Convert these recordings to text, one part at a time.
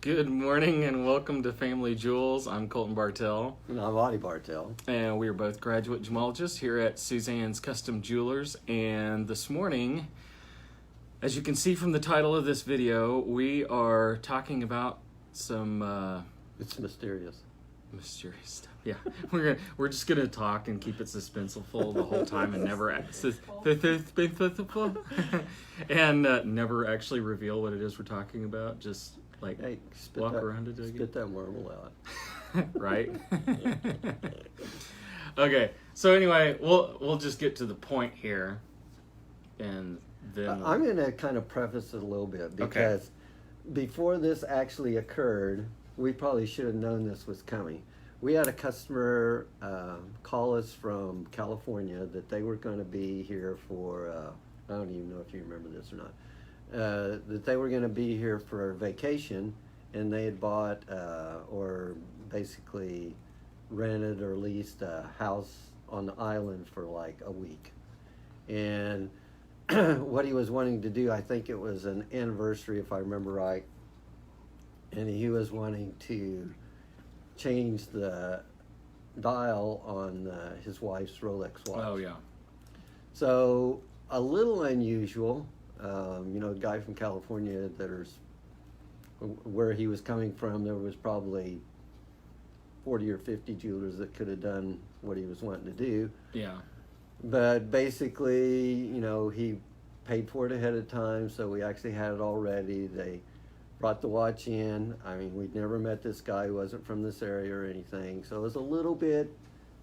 Good morning and welcome to Family Jewels. I'm Colton Bartell, And I'm Adi Bartell. and we are both graduate gemologists here at Suzanne's Custom Jewelers. And this morning, as you can see from the title of this video, we are talking about some It's mysterious. mysterious stuff. Yeah, we're just gonna talk and keep it suspenseful the whole time and never and never actually reveal what it is we're talking about. Just like Hey, walk around it again. spit that marble out. Right? Okay, so anyway, we'll just get to the point here, and then I'm going to kind of preface it a little bit because before this actually occurred, we probably should have known this was coming. We had a customer call us from California that they were going to be here for, I don't even know if you remember this or not, that they were going to be here for a vacation, and they had bought or basically rented or leased a house on the island for like a week. And what he was wanting to do, I think it was an anniversary if I remember right, and he was wanting to change the dial on his wife's Rolex watch. oh yeah, So a little unusual, a guy from California where he was coming from, there was probably 40 or 50 jewelers that could have done what he was wanting to do. yeah, But basically, he paid for it ahead of time, so we actually had it all ready. They brought the watch in. I mean, we'd never met this guy who wasn't from this area or anything, so it was a little bit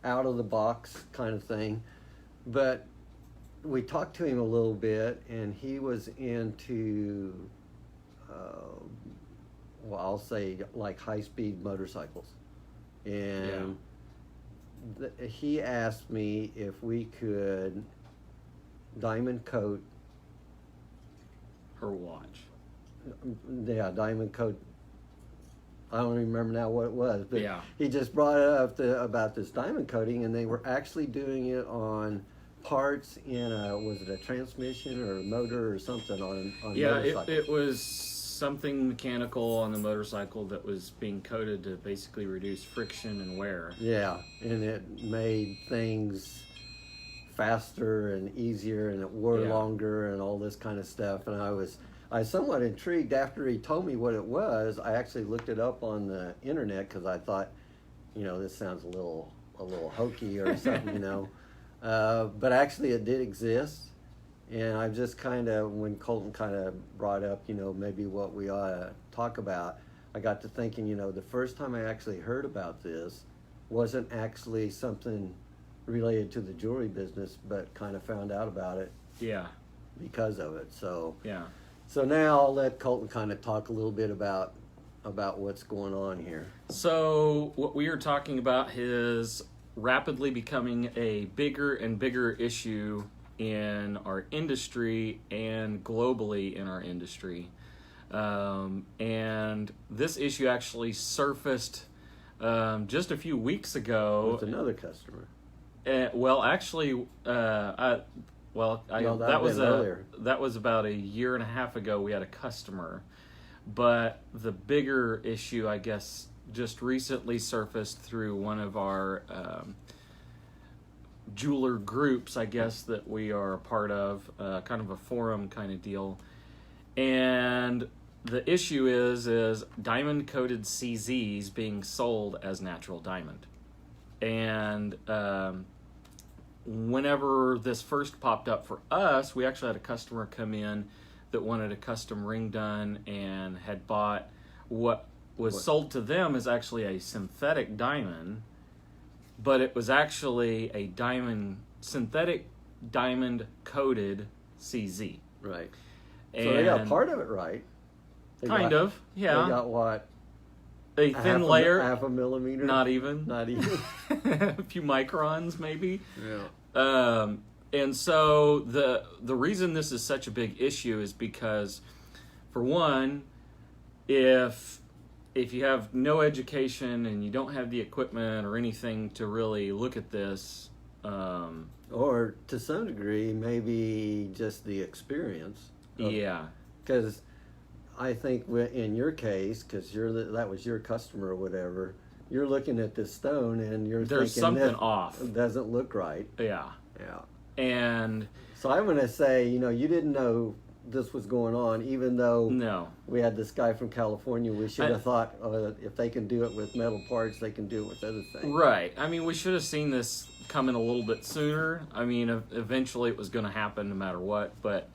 out of the box kind of thing. But we talked to him a little bit, and he was into, I'll say like high-speed motorcycles. And he asked me if we could diamond coat. her watch. Yeah, diamond coat. I don't even remember now what it was, but Yeah. he just brought it up about this diamond coating, and they were actually doing it on parts in was it a transmission or a motor or something on Yeah, motorcycle. it was something mechanical on the motorcycle that was being coated to basically reduce friction and wear. Yeah, and it made things faster and easier, and it wore Yeah. longer and all this kind of stuff. And I was somewhat intrigued after he told me what it was. I actually looked it up on the internet because I thought, this sounds a little hokey or something, but actually it did exist. And I just kind of, when Colton kind of brought up, maybe what we ought to talk about, I got to thinking, the first time I actually heard about this wasn't actually something related to the jewelry business, but kind of found out about it Yeah, because of it. So yeah. now I'll let Colton kind of talk a little bit about what's going on here. So what we are talking about is rapidly becoming a bigger and bigger issue in our industry and globally in our industry. And this issue actually surfaced just a few weeks ago. With another customer. Well, actually, that was earlier. That was about a year and a half ago. We had a customer, but the bigger issue, I guess, just recently surfaced through one of our jeweler groups, I guess, that we are a part of, kind of a forum kind of deal. And the issue is diamond coated CZs being sold as natural diamond. And whenever this first popped up for us, we actually had a customer come in that wanted a custom ring done and had bought what was sold to them as actually a synthetic diamond, but it was actually a synthetic diamond coated CZ. Right. And So they got part of it right. They They got what? a thin layer, half a millimeter? not even, Not even. a few microns maybe. Yeah. And so the reason this is such a big issue is because, for one, if you have no education and you don't have the equipment or anything to really look at this, Or to some degree, maybe just the experience. yeah, Because I think in your case, because that was your customer or whatever, you're looking at this stone and you're There's thinking something that off. It doesn't look right. Yeah. Yeah. And so I'm going to say, you didn't know this was going on, even though no, we had this guy from California. We should have thought if they can do it with metal parts, they can do it with other things. Right. I mean, we should have seen this coming a little bit sooner. I mean, eventually it was going to happen no matter what, but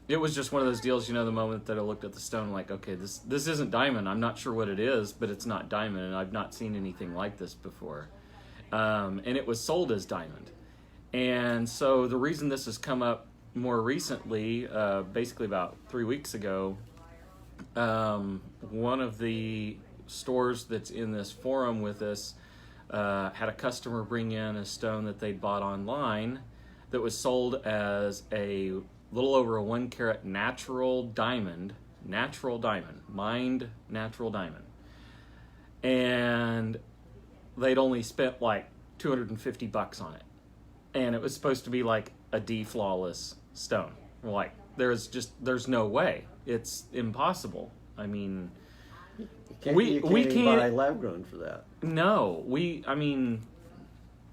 it was just one of those deals, the moment that I looked at the stone, like, okay, this isn't diamond. I'm not sure what it is, but it's not diamond, and I've not seen anything like this before. And it was sold as diamond. And so the reason this has come up more recently, basically about 3 weeks ago, one of the stores that's in this forum with us had a customer bring in a stone that they'd bought online that was sold as a little over a 1 carat natural diamond, mined natural diamond. And they'd only spent like $250 on it. And it was supposed to be like a D-flawless stone. We're like, there's no way. It's impossible. I mean, you can't buy lab grown for that. No,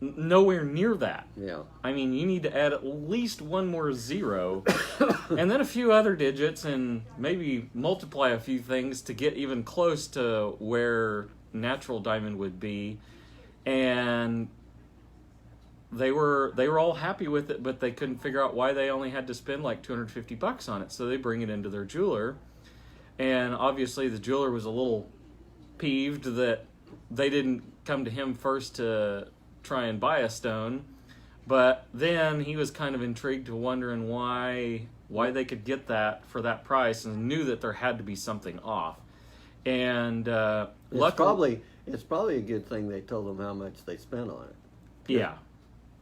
nowhere near that. Yeah. I mean, you need to add at least one more zero and then a few other digits and maybe multiply a few things to get even close to where natural diamond would be. And they were all happy with it, but they couldn't figure out why they only had to spend like $250 on it. So they bring it into their jeweler, and obviously the jeweler was a little peeved that they didn't come to him first to try and buy a stone. But then he was kind of intrigued to wondering why they could get that for that price, and knew that there had to be something off. And luckily, it's probably a good thing they told them how much they spent on it. Yeah.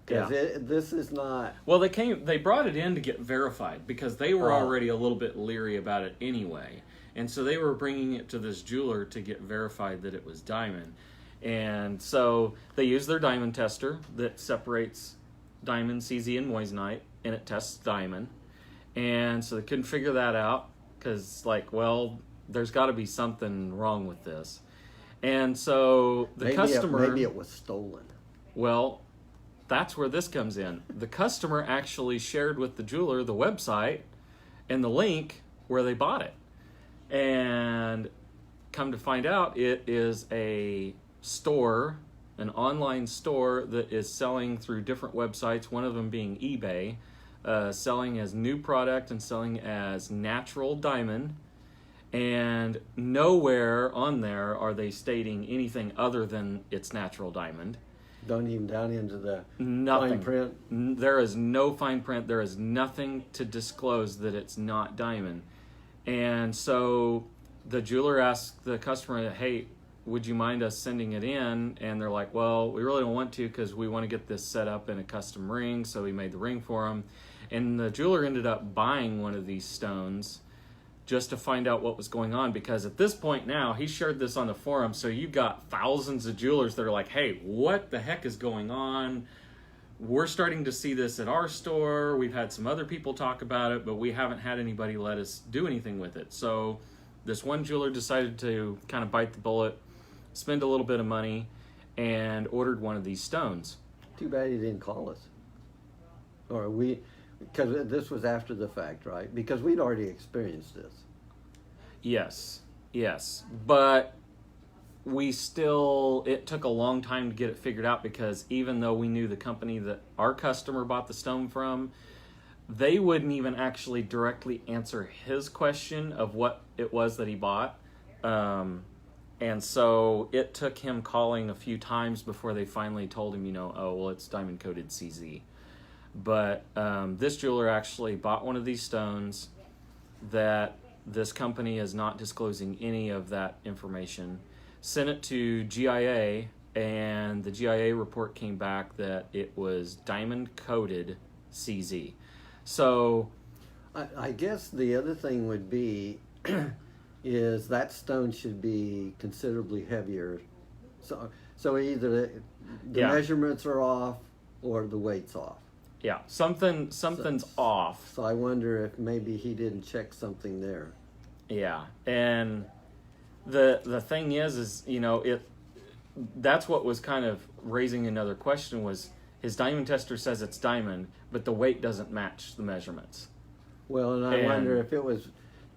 Because this is not... Well, they brought it in to get verified because they were already a little bit leery about it anyway. And so they were bringing it to this jeweler to get verified that it was diamond. And so they used their diamond tester that separates diamond, CZ, and moissanite, and it tests diamond. And so they couldn't figure that out because, there's got to be something wrong with this. And so customer... Maybe it was stolen. Well... That's where this comes in. The customer actually shared with the jeweler the website and the link where they bought it. And come to find out, it is a store, an online store that is selling through different websites, one of them being eBay, selling as new product and selling as natural diamond. And nowhere on there are they stating anything other than it's natural diamond. Don't even down into the nothing. Fine print. There is no fine print. There is nothing to disclose that it's not diamond. And so the jeweler asked the customer, hey, would you mind us sending it in? And they're like, well, we really don't want to because we want to get this set up in a custom ring. So we made the ring for them. And the jeweler ended up buying one of these stones just to find out what was going on, because at this point now, he shared this on the forum, so you've got thousands of jewelers that are like, hey, what the heck is going on? We're starting to see this at our store. We've had some other people talk about it, but we haven't had anybody let us do anything with it. So this one jeweler decided to kind of bite the bullet, spend a little bit of money, and ordered one of these stones. Too bad he didn't call us. Because this was after the fact, right? Because we'd already experienced this. Yes. But it took a long time to get it figured out, because even though we knew the company that our customer bought the stone from, they wouldn't even actually directly answer his question of what it was that he bought. And so it took him calling a few times before they finally told him, it's diamond-coated CZ. But this jeweler actually bought one of these stones that this company is not disclosing any of that information, sent it to GIA, and the GIA report came back that it was diamond-coated CZ. So I guess the other thing would be is that stone should be considerably heavier. So either the measurements are off or the weight's off. Yeah, something's off. So I wonder if maybe he didn't check something there. Yeah, and the thing is that's what was kind of raising another question was his diamond tester says it's diamond, but the weight doesn't match the measurements. Well, and I wonder if it was,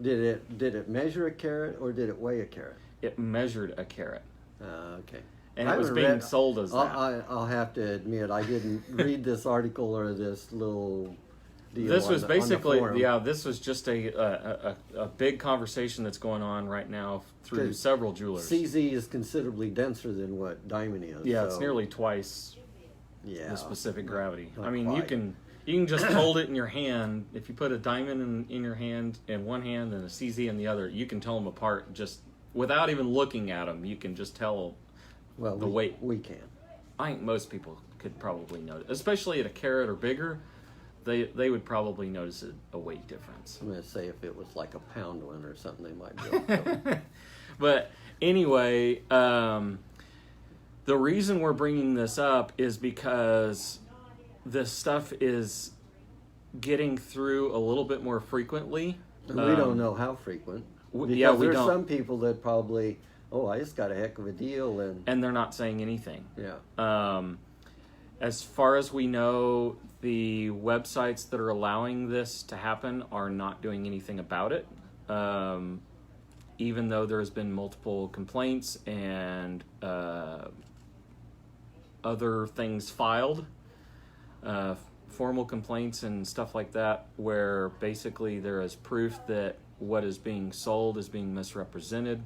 did it measure a carat or did it weigh a carat? It measured a carat. Okay. And it was being sold as that. I'll have to admit, I didn't read this article or this little deal. This was basically, yeah. This was just a big conversation that's going on right now through several jewelers. CZ is considerably denser than what diamond is. Yeah, it's nearly twice the specific gravity. Not I mean, quite. you can just hold it in your hand. If you put a diamond in your hand in one hand and a CZ in the other, you can tell them apart just without even looking at them. You can just tell the weight. We can. I think most people could probably notice, especially at a carat or bigger. They would probably notice a weight difference. I'm going to say if it was like a pound one or something, they might be able to. But anyway, the reason we're bringing this up is because this stuff is getting through a little bit more frequently. We don't know how frequent. We there's don't. Some people that probably, I just got a heck of a deal. And they're not saying anything. Yeah. As far as we know, the websites that are allowing this to happen are not doing anything about it. Even though there's been multiple complaints and other things filed, formal complaints and stuff like that, where basically there is proof that what is being sold is being misrepresented.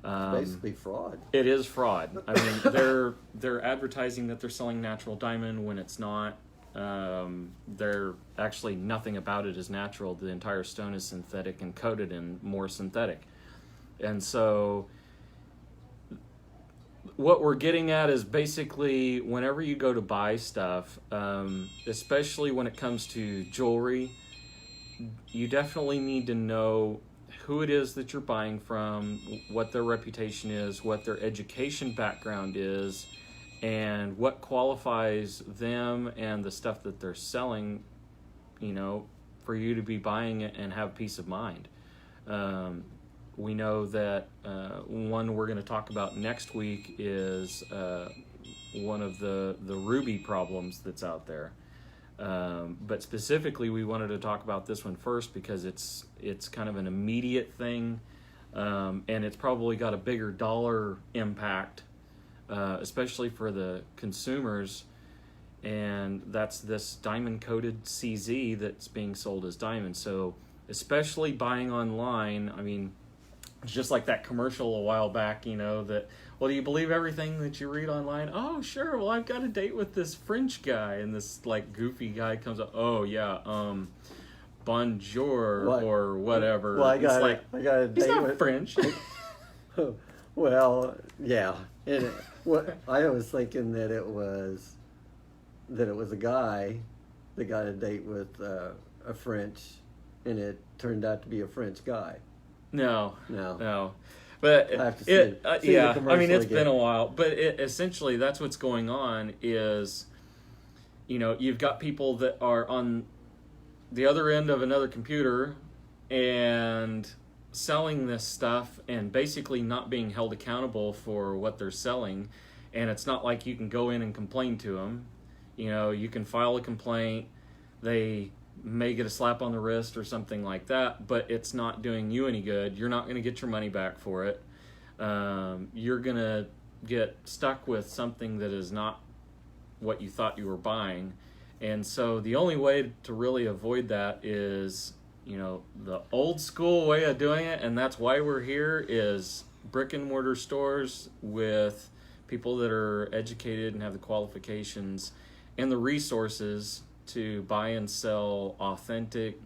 Basically fraud. It is fraud. I mean, they're advertising that they're selling natural diamond when it's not. They're actually, nothing about it is natural. The entire stone is synthetic and coated in more synthetic. And so what we're getting at is basically whenever you go to buy stuff, especially when it comes to jewelry, you definitely need to know who it is that you're buying from, what their reputation is, what their education background is, and what qualifies them and the stuff that they're selling, for you to be buying it and have peace of mind. We know that one we're going to talk about next week is one of the ruby problems that's out there. But specifically, we wanted to talk about this one first because it's kind of an immediate thing, and it's probably got a bigger dollar impact, especially for the consumers. And that's this diamond-coated CZ that's being sold as diamond. So, especially buying online, I mean, it's just like that commercial a while back, that, well, do you believe everything that you read online? Oh, sure. Well, I've got a date with this French guy, and this goofy guy comes up. Oh, yeah. Bonjour or whatever. Well, I got a date he's not with French. Well, yeah. I was thinking that it was a guy that got a date with a French, and it turned out to be a French guy. No. But I have to see I mean, it's again. been a while. But essentially, that's what's going on is, you've got people that are on the other end of another computer and selling this stuff and basically not being held accountable for what they're selling. And it's not like you can go in and complain to them. You can file a complaint. They may get a slap on the wrist or something like that, but it's not doing you any good. You're not going to get your money back for it. You're going to get stuck with something that is not what you thought you were buying. And so the only way to really avoid that is, the old school way of doing it, and that's why we're here, is brick and mortar stores with people that are educated and have the qualifications and the resources to buy and sell authentic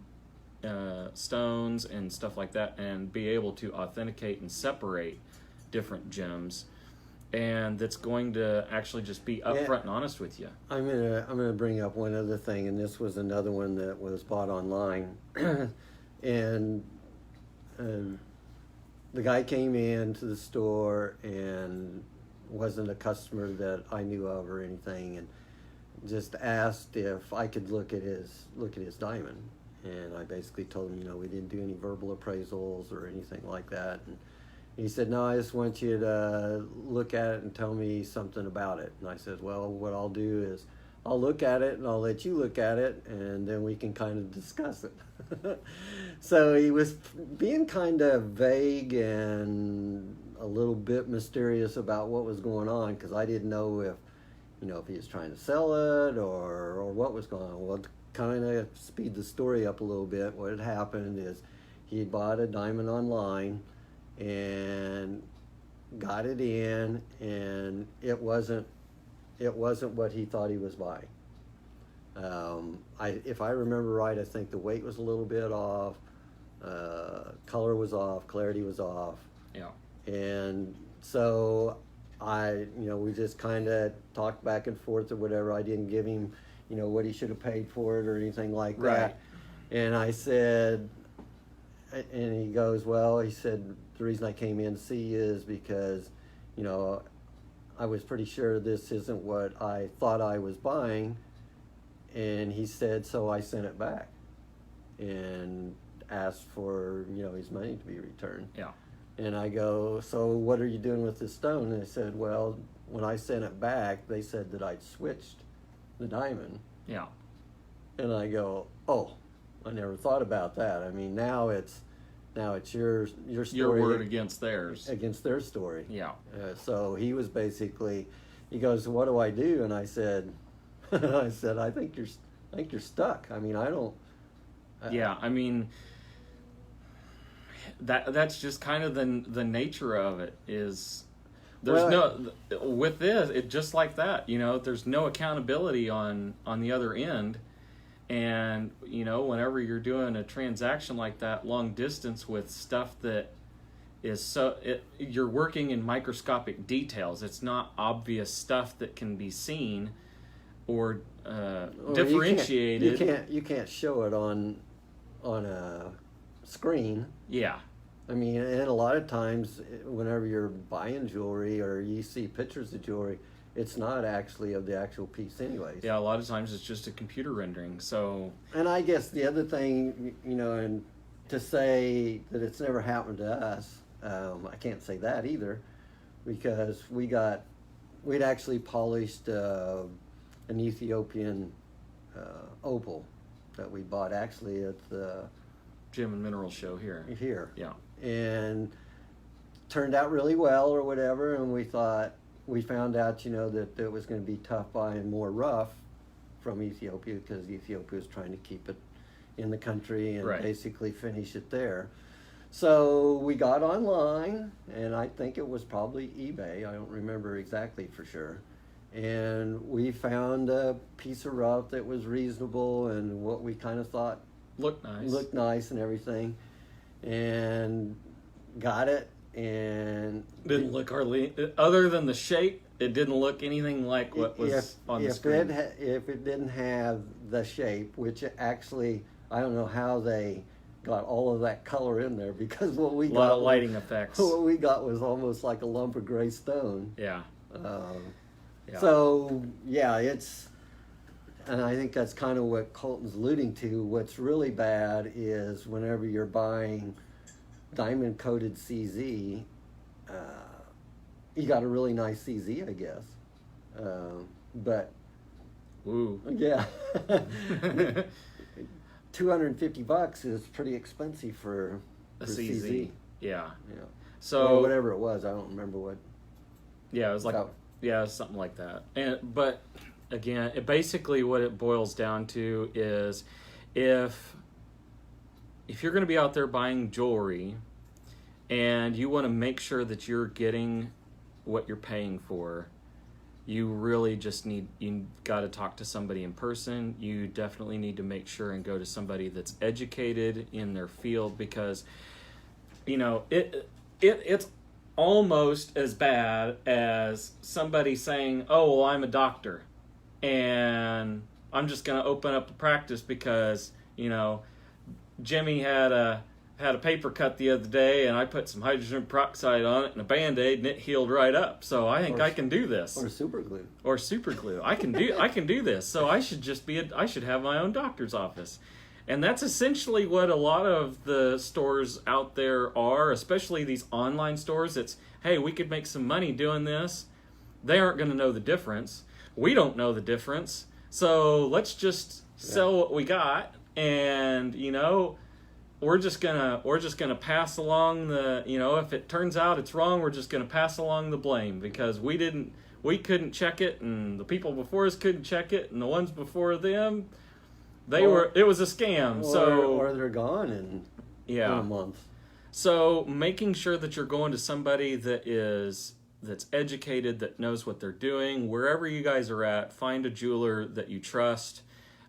stones and stuff like that, and be able to authenticate and separate different gems, and that's going to actually just be upfront and honest with you. I'm gonna bring up one other thing, and this was another one that was bought online, and the guy came into the store and wasn't a customer that I knew of or anything, and just asked if I could look at his diamond, And I basically told him, we didn't do any verbal appraisals or anything like that. And he said, no, I just want you to look at it and tell me something about it. And I said, well, what I'll do is I'll look at it and I'll let you look at it, and then we can kind of discuss it. So he was being kind of vague and a little bit mysterious about what was going on, because I didn't know if he was trying to sell it or what was going on. Well, to kind of speed the story up a little bit, what had happened is he had bought a diamond online and got it in, and it wasn't what he thought he was buying. If I remember right, I think the weight was a little bit off, color was off, clarity was off. Yeah. And so we just kind of talked back and forth or whatever. I didn't give him, what he should have paid for it or anything like that. Right. And I said, and he goes, well, he said, the reason I came in to see you is because, I was pretty sure this isn't what I thought I was buying. And he said, so I sent it back and asked for, his money to be returned. Yeah. And I go, so what are you doing with this stone? And they said, well, when I sent it back, they said that I'd switched the diamond. Yeah. And I go, oh, I never thought about that. I mean, now it's your story. Your word against theirs. Against their story. Yeah. So he was basically, he goes, what do I do? And I said, I think you're stuck. I mean, I don't. Yeah, I mean, that's just kind of the nature of it is. With this, it just like that, there's no accountability on the other end. And, whenever you're doing a transaction like that, long distance with stuff that is you're working in microscopic details. It's not obvious stuff that can be seen or differentiated. You can't show it on a screen. Yeah. I mean, and a lot of times whenever you're buying jewelry or you see pictures of jewelry, it's not actually of the actual piece anyways. Yeah, a lot of times it's just a computer rendering. So. And I guess the other thing, and to say that it's never happened to us, I can't say that either, because we'd actually polished an Ethiopian opal that we bought actually at the Gem and Mineral Show here. Yeah. And turned out really well or whatever, and we found out, that it was going to be tough buying more rough from Ethiopia, because Ethiopia was trying to keep it in the country and basically finish it there. So we got online, and I think it was probably eBay. I don't remember exactly for sure. And we found a piece of rough that was reasonable and what we kind of thought looked nice and everything, and got it. And didn't look hardly, other than the shape, it didn't look anything like what was on the screen. If it didn't have the shape, which actually, I don't know how they got all of that color in there, because what we got, a lot of lighting effects. What we got was almost like a lump of gray stone. Yeah. So and I think that's kind of what Colton's alluding to. What's really bad is whenever you're buying diamond coated CZ, you got a really nice CZ, I guess. But ooh. Yeah. $250 is pretty expensive for CZ. Yeah. So or whatever it was, I don't remember what. Yeah, it was like something like that. But again, basically what it boils down to is if you're going to be out there buying jewelry and you want to make sure that you're getting what you're paying for, you really just you got to talk to somebody in person. You definitely need to make sure and go to somebody that's educated in their field, because it's almost as bad as somebody saying, oh, well, I'm a doctor and I'm just going to open up the practice because, Jimmy had a paper cut the other day and I put some hydrogen peroxide on it and a Band-Aid and it healed right up. So I think I can do this. Or super glue. I can do this. So I should have my own doctor's office. And that's essentially what a lot of the stores out there are, especially these online stores. It's, hey, we could make some money doing this. They aren't going to know the difference. We don't know the difference. So let's just sell what we got, and we're just gonna pass along the, if it turns out it's wrong, we're just gonna pass along the blame because we couldn't check it, and the people before us couldn't check it, and the ones before them, it was a scam. Or they're gone in a month. So making sure that you're going to somebody that's educated, that knows what they're doing, wherever you guys are at, find a jeweler that you trust,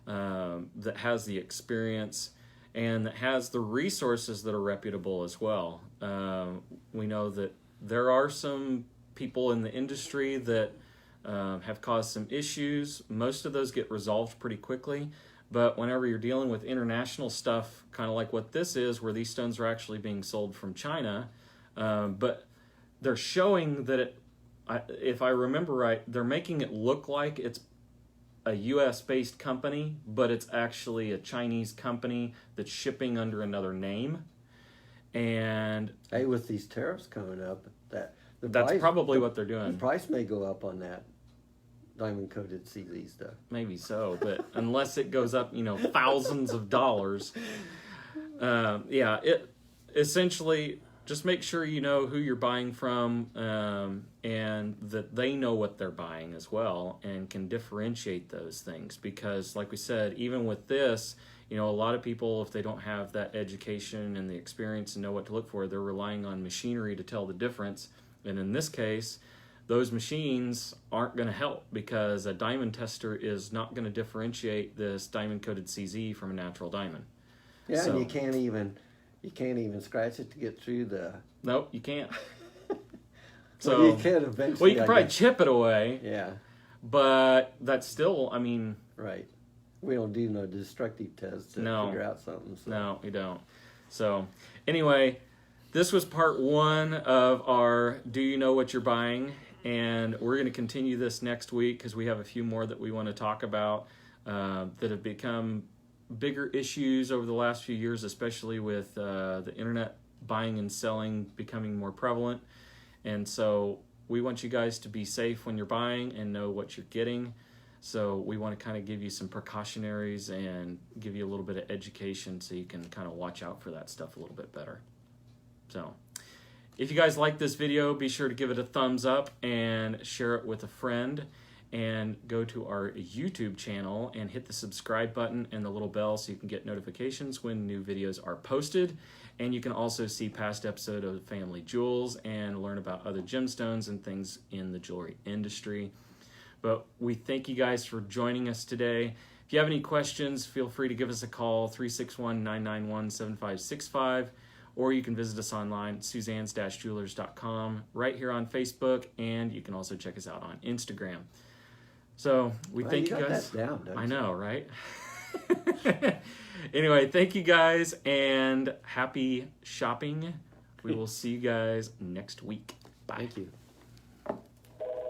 that has the experience, and that has the resources that are reputable as well. We know that there are some people in the industry that have caused some issues. Most of those get resolved pretty quickly, but whenever you're dealing with international stuff, kind of like what this is, where these stones are actually being sold from China, but they're showing that if I remember right, they're making it look like it's a U.S.-based company, but it's actually a Chinese company that's shipping under another name. And hey, with these tariffs coming up, that's probably what they're doing. The price may go up on that diamond-coated CZ stuff. Maybe so, but unless it goes up, thousands of dollars. It essentially, just make sure you know who you're buying from, and that they know what they're buying as well and can differentiate those things. Because like we said, even with this, a lot of people, if they don't have that education and the experience and know what to look for, they're relying on machinery to tell the difference. And in this case, those machines aren't going to help because a diamond tester is not going to differentiate this diamond-coated CZ from a natural diamond. Yeah, so, and you can't even scratch it to get through the... Nope, you can't. So well, you can eventually. Well, you can probably chip it away. Yeah. But that's still, Right. We don't do no destructive tests to figure out something. So. No, we don't. So, anyway, this was part 1 of our Do You Know What You're Buying? And we're going to continue this next week because we have a few more that we want to talk about that have become bigger issues over the last few years, especially with the internet buying and selling becoming more prevalent. And so we want you guys to be safe when you're buying and know what you're getting. So we want to kind of give you some precautionaries and give you a little bit of education so you can kind of watch out for that stuff a little bit better. So if you guys like this video, be sure to give it a thumbs up and share it with a friend. And go to our YouTube channel and hit the subscribe button and the little bell so you can get notifications when new videos are posted. And you can also see past episodes of Family Jewels and learn about other gemstones and things in the jewelry industry. But we thank you guys for joining us today. If you have any questions, feel free to give us a call, 361-991-7565. Or you can visit us online at suzannes-jewelers.com, right here on Facebook, and you can also check us out on Instagram. So we thank you guys. That down, don't I know, right? Anyway, thank you guys and happy shopping. We will see you guys next week. Bye. Thank you.